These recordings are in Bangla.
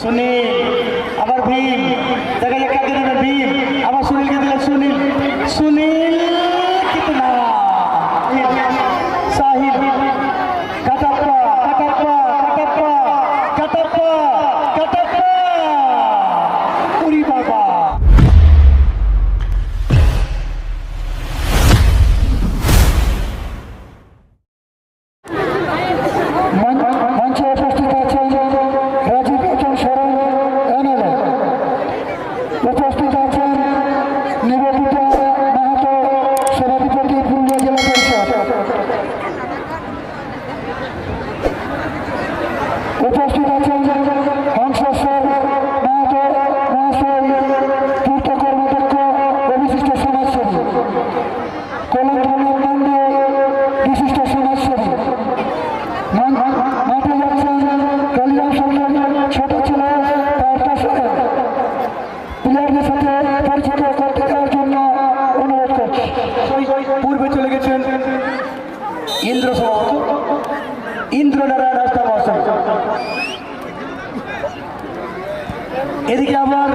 সুনীল আবার ভীম, দেখা যাক কাকে দেবে ভীম, আবার সুনীলকে দিলে সুনীল, সুনীল কিন্তু না, সাহিল, কাটাপ্পা কাটাপ্পা কাটাপ্পা কাটাপ্পা কাটাপ্পা, উরি বাবা। মঞ্চে উপস্থিত আছেন রাজীব রঞ্জন সরণ এমএলএ, উপস্থিত আছেন নিবেদিতা মাহাতো সভাধিপতি পুরুলিয়া জেলা পরিষদ, উপস্থিত আছেন হংসেশ্বর মাহাতো মহাশয় পূর্ত কর্মাধ্যক্ষ ও বিশিষ্ট সমাজসেবী, কলম নন্দী বিশিষ্ট সমাজসেবী, মাঠে যাচ্ছেন কালিয়াম সরকার ছোট ছিল তার পাশে প্লেয়ারদের সাথে পরিচিত করতে দেওয়ার জন্য অনুরোধ করছি। পূর্বে চলে গেছেন ইন্দ্র সভাপতি ইন্দ্রনারায়ণ রাস্তা মহাশয়, এদিকে আবার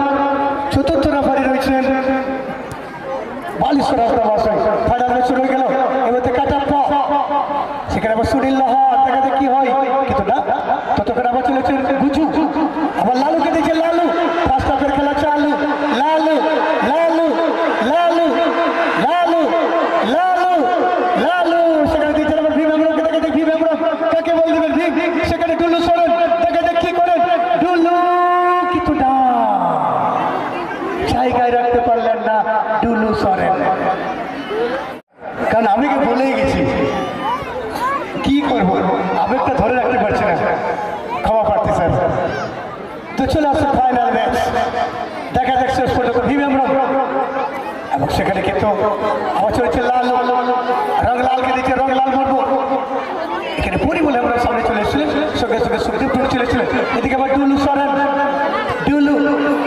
চতুর্থ রেফারি রয়েছেন বালেশ্বর রাস্তা মহাশয়। ফাইনাল ম্যাচ শুরু হয়ে গেল, এবার কাটাপ্পা, সেখানে আবার সুনীল লাহার, দেখা যাক কি হয়, কিন্তু না, ততক্ষণ আবার চলেছেন গুজু, আবার লালুকে দেখে লালু, ফার্স্ট হাফের খেলা চালু, লালু লালু লালু লালু লালু লালু, সেখানে দিচ্ছেন আবার ভীম হেমব্রমকে, দেখা যাক ভীম হেমব্রম কাকে বল দেবেন, ভীম, সেখানে ডুলু সরেন, দেখা যাক কি করেন, ডুলু কিন্তু না, জায়গায় রাখতে পারলেন না ডুলু সরেন, কারণ আমি বলেই গেছি কি করবো, আবেগটা ধরে রাখতে পারছি না, ক্ষমা প্রার্থী স্যার। তো চলে আসছে ফাইনাল ম্যাচ, দেখা যাক শেষ পর্যন্ত ভীম হেমব্রম, এবং সেখানে কিন্তু আবার চলেছে লাল, রং লালকে দিচ্ছে, রং লাল মারবো, এখানে পরিমল হেমব্রম সামনে চলে এসেছিলেন, সঙ্গে সঙ্গে সুখদেব টুডু চলেছিলেন, এদিকে আবার ডুলু সরেন, ডুলু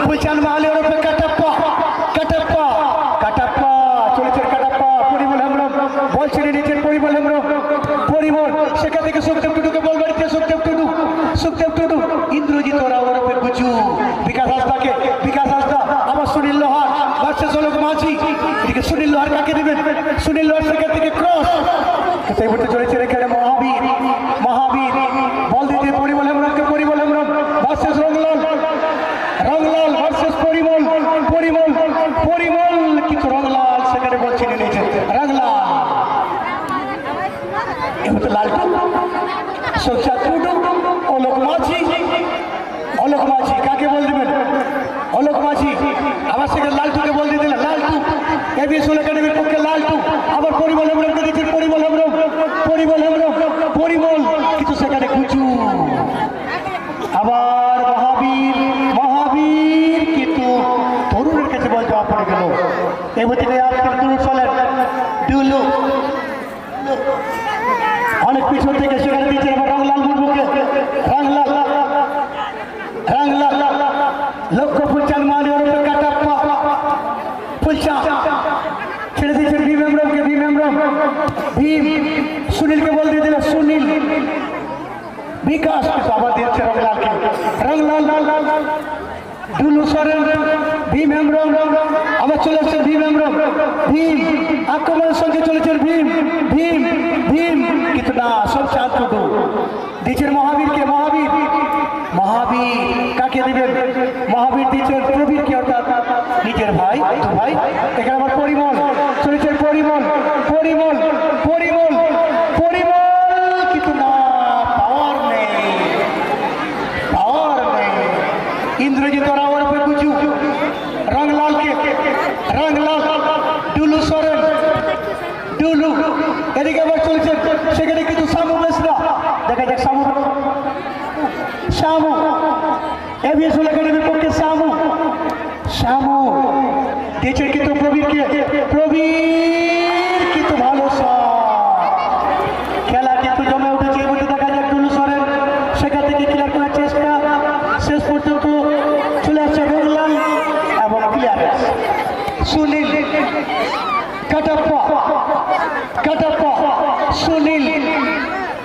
পুলচান মাহালি ওরফে কাটাপ্পা, কাটাপ্পা কাটাপ্পা চলেছেন কাটাপ্পা, পরিমল হেমব্রম বল ছেড়ে নিচ্ছেন, পরিমল হেমব্রম, পরিমল সেখান থেকে সুখদেব টুডুকে বল বাড়িতে, সুখদেব টুডু, সুখদেব টুডু, ইন্দ্রজিৎ ওরা ওরফে গুজু, বিকাশ হাসদাকে, বিকাশ হাসদা, আবার সুনীল লোহার ভার্সেস অলোক মাঝি, এদিকে সুনীল লোহার কাকে দেবেন, সুনীল লোহার সেখান থেকে ক্রস, সেই মুহূর্তে চলেছেন এখানে মহাবীর, মহাবীর বল দিতে পরিমল হেমব্রমকে, পরিমল হেমব্রম ভার্সেস রংলাল, রংলাল ভার্সেস পরিমল, পরিমল পরিমল কিন্তু রংলাল সেখানে বল ছিনে নিয়েছেন, রংলাল এবার লালটু, সজ্জা টুডু, অলোক মাঝি, অলোক মাঝি কাকে বল দেবেন, অলোক মাঝি, আবার সেখানে লালটুকে বল দিয়ে দিলেন, লালটু এবিএসএল একাডেমির পক্ষে লালটু, আবার পরিমল হেমব্রমকে দিচ্ছেন, পরিমল হেমব্রম, পরিমল হেমব্রম, পরিমল কিন্তু সেখানে কুচু, আবার মহাবীর, মহাবীর কিন্তু তরুণের কাছে বল দেওয়া পড়ে গেল, এবার তরুণ চলেন, ডুলু অনেক পিছন থেকে সেখানে দিচ্ছেন, এবার রংলাল মুর্মুকে, রংলাল, রংলাল লক্ষ্য ফুলচান মালি ওরফে কাটাপ্পা, ফুলচা ছেড়ে দিচ্ছেন ভীম হেমব্রমকে, ভীম হেমব্রম, ভীম সুনীলকে বল দিয়ে দিলেন, সুনীল, বিকাশ কিন্তু আবার দিচ্ছে রংলালকে, রংলাল, ডুলু সরেন, ভীম হেমব্রম, আবার চলে আসছেন ভীম হেমব্রম, ভীম আক্রমণের সঙ্গে চলেছেন ভীম, ভীম ভীম কিন্তু না, সব চাঁদ টুডু দিচ্ছেন মহাবীরকে, মহাবীর, মহাবীর কাকে দিবেন, মহাবীর দিচ্ছেন প্রবীরকে, অর্থাৎ নিজের ভাই, তো ভাই, এখানে আবার পরিমল চলেছেন, পরিমল, পরিমল, পরিমল, পরিমল কিন্তু না, পাওয়ার নেই, পাওয়ার নেই, ইন্দ্রজিৎ ওরা ওরফে গুজু, রংলালকে, রংলাল, ডুলু সরেন, ডুলু এদিকে আবার চলেছেন, সেখানে কিন্তু শামু মেসরা, দেখা যাক শামু, শামু এবিএসএল একাডেমির পক্ষে শামু, শামু দিয়েছেন কিন্তু প্রবীরকে, প্রবীর কিন্তু ভালো খেলা কিন্তু জমে উঠেছে, এই মধ্যে দেখা যাক ডুলু সরেন সেখান থেকে ক্লিয়ার করার চেষ্টা, শেষ পর্যন্ত চলে আসছে রংলাল এবং ক্লিয়ারেন্স, সুনীল, কাটাপ্পা, কাটাপ্পা, সুনীল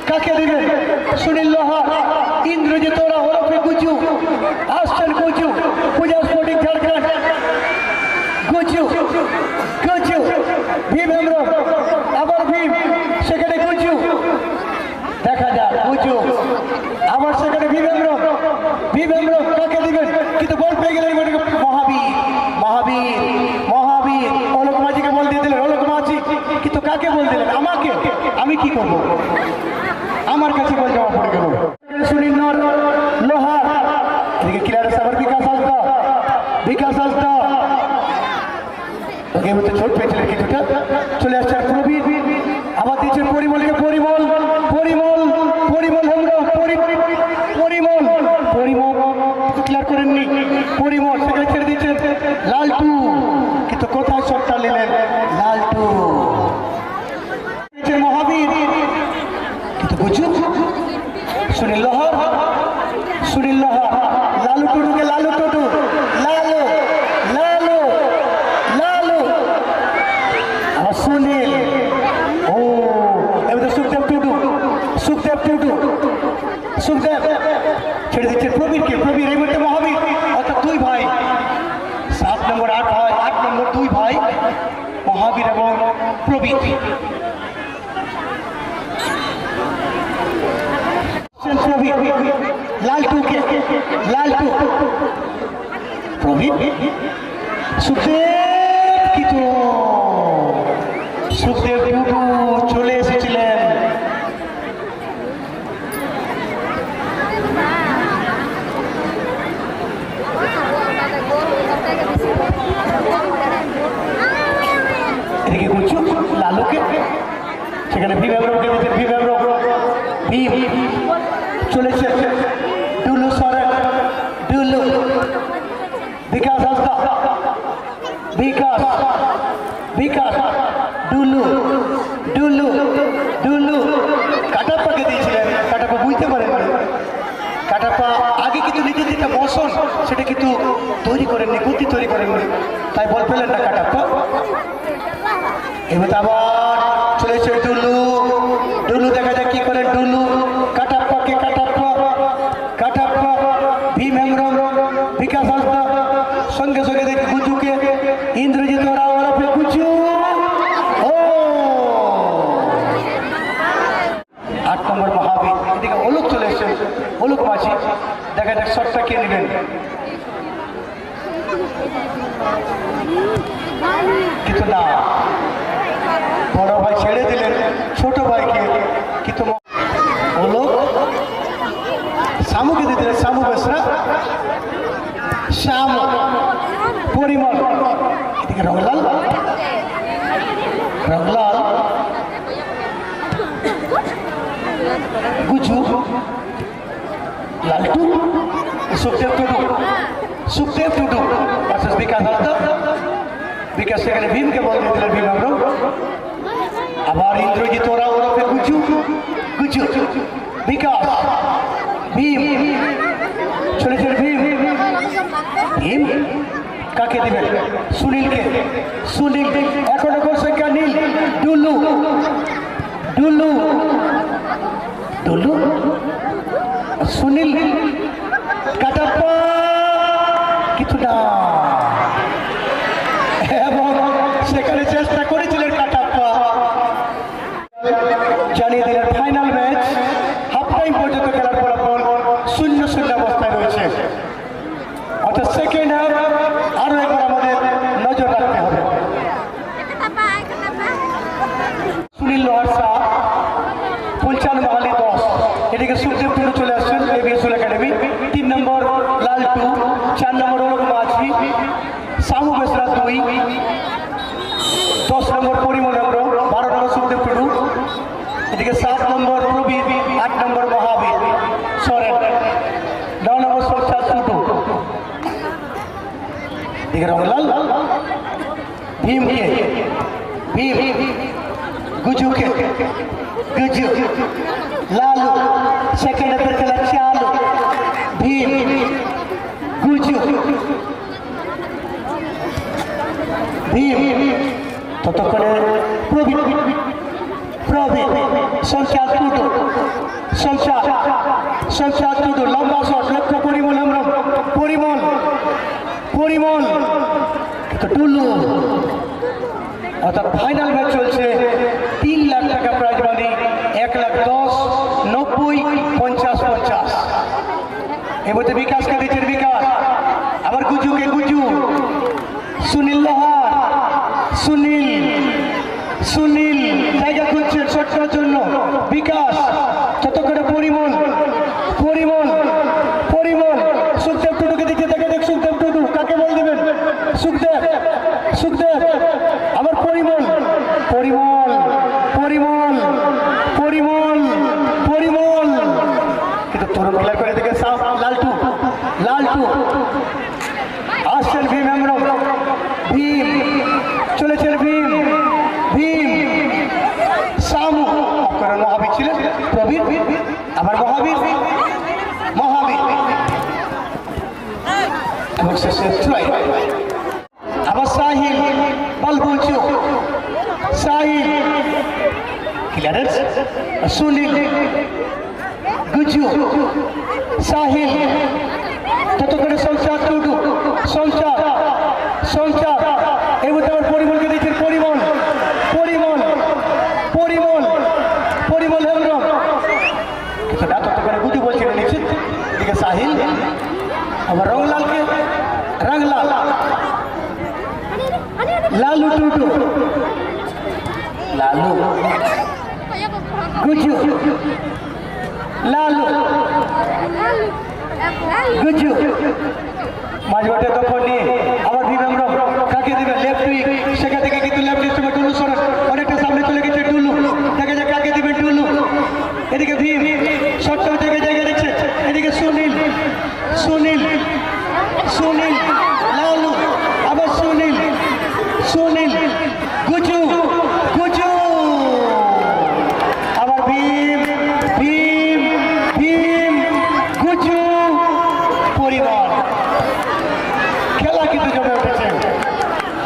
কাকে দিবেন, সুনীল লোহার, ইন্দ্রজিৎ ওরা ওরফে গুজু, আসছেন গুজু পূজা স্পোর্টিং ঝাড়খণ্ড গুজু গুজু ভীম হেমব্রম আবার ভীম সেখানে গুজু দেখা যাক গুজু আবার সেখানে ভীম হেমব্রম কাকে দিবেন কিন্তু বল পেয়ে গেলেন মহাবীর মহাবীর মহাবীর অলোক মাঝিকে বল দিয়ে দিলেন অলোক মাঝি কিন্তু কাকে বল দিলেন আমাকে আমি কি করব আমার কাছে বল জমা পড়ে গেল সুনীল নর লোহার এদিকে কিলার সাবার বিকাশ আসতো ওকে মধ্যে ছোট পেয়েছিলেন কিছুটা চলে আসছে প্রবীর আবার দিয়েছেন পরিমলকে পরিমল ক্লিয়ার করেননি পরিমল সেখানে ছেড়ে দিচ্ছেন লালটু কিন্তু কোথায় শটটা নিলেন লালটু মহাবীর কিন্তু গুজু সুনীল লোহার লালু টুটুকে লালু আবার সুনীল ও এবার সুখদেব ছেড়ে দিচ্ছেন প্রবীর এই মুহূর্তে মহাবীর অর্থাৎ দুই ভাই 7 নম্বর 8 নম্বর 2 ভাই মহাবীর এবং প্রবীর লালটু প্রবীর সুখদেব টুটু চলে এসেছিলেন এদিকে গুচ্ছু লালুকে সেখানে ভীম হেমব্রমকে দিচ্ছেন ভীম চলেছে ডুলু সরেন বিকাশ হাসদা বিকাশ ডুলু কাটাপ্পাকে দিয়েছিলেন কাটাপ্পা বুঝতে পারেন কাটাপ্পা আগে কিন্তু নিজের যেটা বসন সেটা কিন্তু তৈরি করেননি গতি তৈরি করেননি তাই বল পেলেন না কাটাপ্পা এবার আবার চলেছে ডুলু দেখা যাক কি করেন ডুলু কাটাপ্পা ভীম হেমব্রম বিকাশ হাসদা সঙ্গে দেখি গুজুকে ইন্দ্রজিৎ গুজু ও 8 নম্বর মহাবীর এদিকে অলোক চলে এসছেন অলোক মাঝি দেখা যাক শটটা কে নেবেন কিন্তু না বড় ভাই ছেড়ে দিলেন ছোট ভাইকে কিন্তু অলোক শামুকে দিয়ে দিলেন শামু বেসরা শ্যাম পরিমল এদিকে রংলাল গুজু লালটু সুখদেব টুডু ভার্সেস বিকাশ হাসদা বিকাশ সেখানে ভীমকে বল দিয়ে দিলেন ভীম হেমব্রম আবার ইন্দ্রজিৎ ওরফে গুজু বিকাশ ভীম চলেছেন ভীম কাকে দিবেন সুনীল এখনো সংখ্যা নীল ডুলু সুনীল কাটাপ্পা কিছু না এবং সেখানে চেষ্টা করেছিলেন কাটাপ্পা জানিয়ে দিলেন ফাইনাল ম্যাচ হাফ টাইম পর্যন্ত খেলার ফলাফল 0-0 অবস্থায় রয়েছে অর্থাৎ সেকেন্ড হাফ আরো একবার আমাদের নজর রাখতে হবে সুনীল লোহার শাহ ফুলচাঁদ মাহালি 10 এদিকে সুখদেব টুডু চলে আসছেন এবিএসুল একাডেমি 3 নম্বর লালটু 4 নম্বর অলোক মাঝি শামু বেসরা 2 10 নম্বর পরিমল হেমব্রম 12 নম্বর সুখদেব টুডু এদিকে 7 নম্বর প্রবীর 8 নম্বর মহাবীর সরেন 9 নম্বর সরচাঁদ টুডু এদিকে রংলাল ভীম গুজু লালু সেকেন্ড হাফের খেলা চালু ভীম গুজু ততক্ষণে প্রবীর সংখ্যা টুডু লম্বা শট লক্ষ্য পরিমল হেমব্রম পরিমল কিন্তু টুলু। অর্থাৎ ফাইনাল ম্যাচ চলছে, 3 লাখ টাকা প্রাইজ মানি, 1,10,000, 90, 50, 50। এর মধ্যে বিকাশকে দিচ্ছেন বিকাশ, আবার গুজুকে গুজু, সুনীল লোহার, সুনীল সুনীল জায়গা খুঁজছেন শটটার জন্য, বিকাশ ততক্ষণে পরিমল পরিমল পরিমল সুখদেব টুডুকে দিচ্ছে, দেখে দেখ সুখদেব টুডু কাকে বল দেবেন, সুখদেব সুখদেব আবার পরিমল পরিমল পরিমল পরিমল পরিমল কিন্তু তরুণ খেলা করে দেখে লালটু লালটু আসছেন ভীম হেমব্রম, ভীম চলেছেন ভীম ভীম সামু কারণ মহাবীর ছিলেন প্রবীর, আবার মহাবীর মহাবীর এবং শেষে আবার সাহিল বালবুচু, সাহিল ক্লিয়ারেন্স, সুনীল গুজু, সাহিল ততক্ষণে সংসার টুডু, সংসার সংসার এই মধ্যে আমার পরিমলকে দিচ্ছেন, পরিমল পরিমল পরিমল পরিমল হেমব্রম কিন্তু না ততক্ষণে গুজু বলছেন নিশ্চিত, এদিকে সাহিল আবার রংলালকে, রংলাল লালু টুডু, লালু গুজু, লালু গুজু মাঝমাঠে তখন নিয়ে আবার ভীম হেমব্রম কাকে দিবেন, লেফট উইক, সেখান থেকে কিন্তু লেফট হিসেবে টুলু সরেন অনেকটা সামনে চলে গেছে, টুলু দেখা যায় কাকে দিবেন, টুলু এদিকে ভীম শটটা থেকে জায়গা দিচ্ছে, এদিকে সুনীল সুনীল সুনীল লালু আবার সুনীল সুনীল গুজু গুজু আবার ভীম ভীম ভীম গুজু পরিবার খেলা কিন্তু জমে উঠেছে।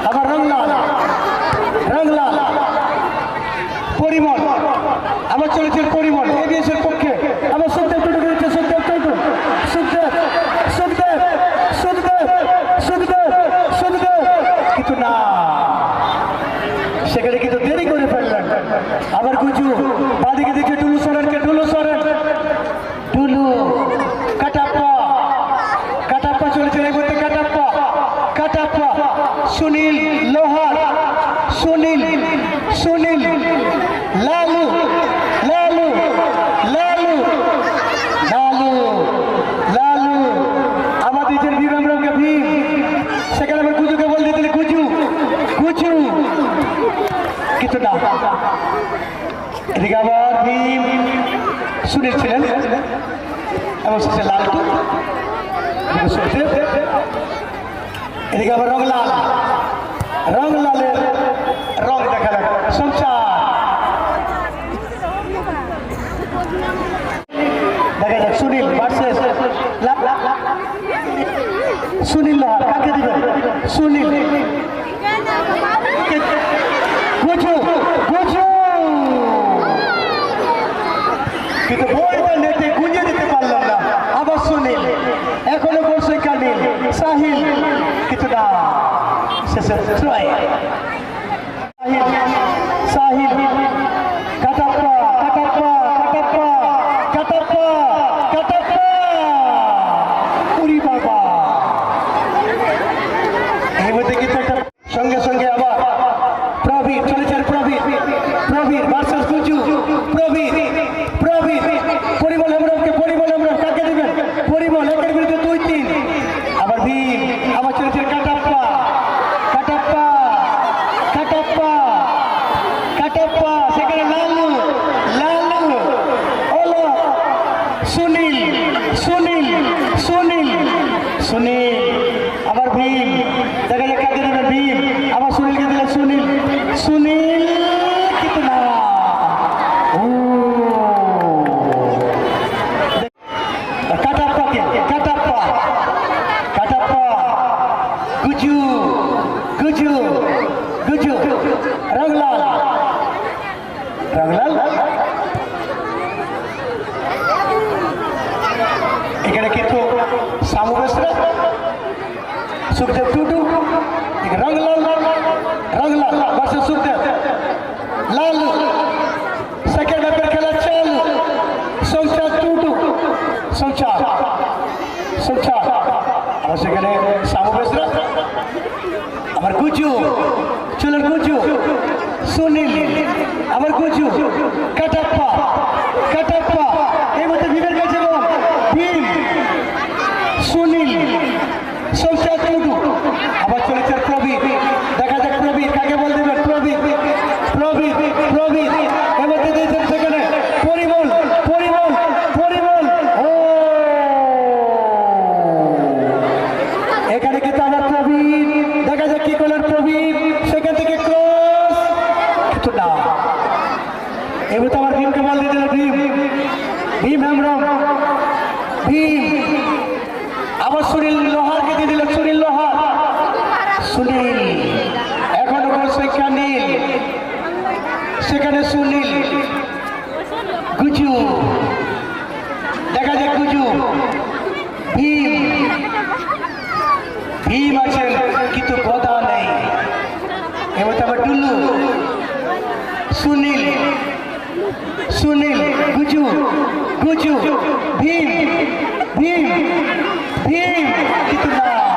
আবার রংলাল রংলাল পরিমল আবার চলেছেন পরিমল এবিএসের পক্ষে, আবার সুখদেব টুটু দিচ্ছে, সুখদেব টুটু সুখদেব সুখদেব সুখদেব সুখদেব সুখদেব কিন্তু না সেখানে কিন্তু দেরি করে ফেললেন। আবার গুজু বাদিকে দেখে টুলু সরেনকে, টুলু সরেন টুলু কাটাপ্পা কাটাপ্পা চলেছেন এই মধ্যে, কাটাপ্পা কাটাপ্পা সুনীল লোহার, সুনীল সুনীল লালু লালু লালু লালু লালু আবার দিচ্ছেন ভীম হেমব্রমকে, ভীম সেখানে আবার গুজুকে বল দিতেন, গুজু গুজু কিন্তু না এদিকে আবার ভীম সুনীল ছিলেন এবং শেষে লালটু, এদিকে আবার রংলাল, রংলালের রং দেখালেন সংসার, দেখা যাক সুনীল ভার্সেস সুনীল লোহার কাকে দিবেন, সুনীল গুজু গুজু কিন্তু বলটা নেটে গুঁজে দিতে পারলাম না, আবার সুনীল এখনো গোল সংখ্যা নীল, সাহিল কিন্তু না শেষে সাহিল সাহিল কাটাপ্পা কাটাপ্পা কাটাপ্পা কাটাপ্পা কাটাপ্পা উরি বাবা এই মধ্যে কিন্তু একটা সঙ্গে সঙ্গে আবার প্রবীর চলেছেন, প্রবীর প্রবীর ভার্সেস গুজু, প্রবীর প্রবীর পরিমল হেমব্রমকে, পরিমল হেমব্রম কাকে দিবেন, পরিমল একের বিরুদ্ধে 2-3 আবার ভীম আবার চলেছেন কাটাপ্পা কাটাপ্পা কাটাপ্পা কাটাপ্পা সেখানে লালু লালু ওলো সুনীল সুনীল সুনীল সুনীল আবার ভীম দেখা যায় কাকে দেবেন, ভীম আবার সুনীলকে দিলেন, সুনীল সুনীল কিন্তু না কাটাপ্পাকে, কাটাপ্পা কাটাপ্পা গুজু গুজু গুজু রংলাল রংলাল এখানে কিন্তু সামু বেসরা सुखदेव टूटू रंगलाल वर्सेस सुखदेव लाल सेकेंड अपेयर खेला चल संचार टूटू संचार और সেখানে সামু বেসরা আমার গুজু চলেন গুজু সুনীল আমার গুজু কাটাপ্পা এই মধ্যে ভীমের কাছে ভীম সুনীল সংসার টুডু আবার চলেছে প্রবীর দেখা যাক প্রবীর কাকে বল দেবেন প্রবীর এর মধ্যে দিয়েছেন সেখানে পরিমল ও এখানে কিন্তু আবার প্রবীর দেখা যাক কি করলেন প্রবীর সেখান থেকে ক্রস কিন্তু না এবার তো আমার ভীমকে বল দিয়ে দিল ভীম হেমব্রম ভীম আবার সুনীল লোহারকে দিয়ে দিল সুনীল এখন গোল সংখ্যা নীল সেখানে সুনীল গুজু দেখা যাক গুজু ভীম আছেন কিন্তু গদা নেই এবার আবার টুল্লু সুনীল গুজু ভীম কিন্তু না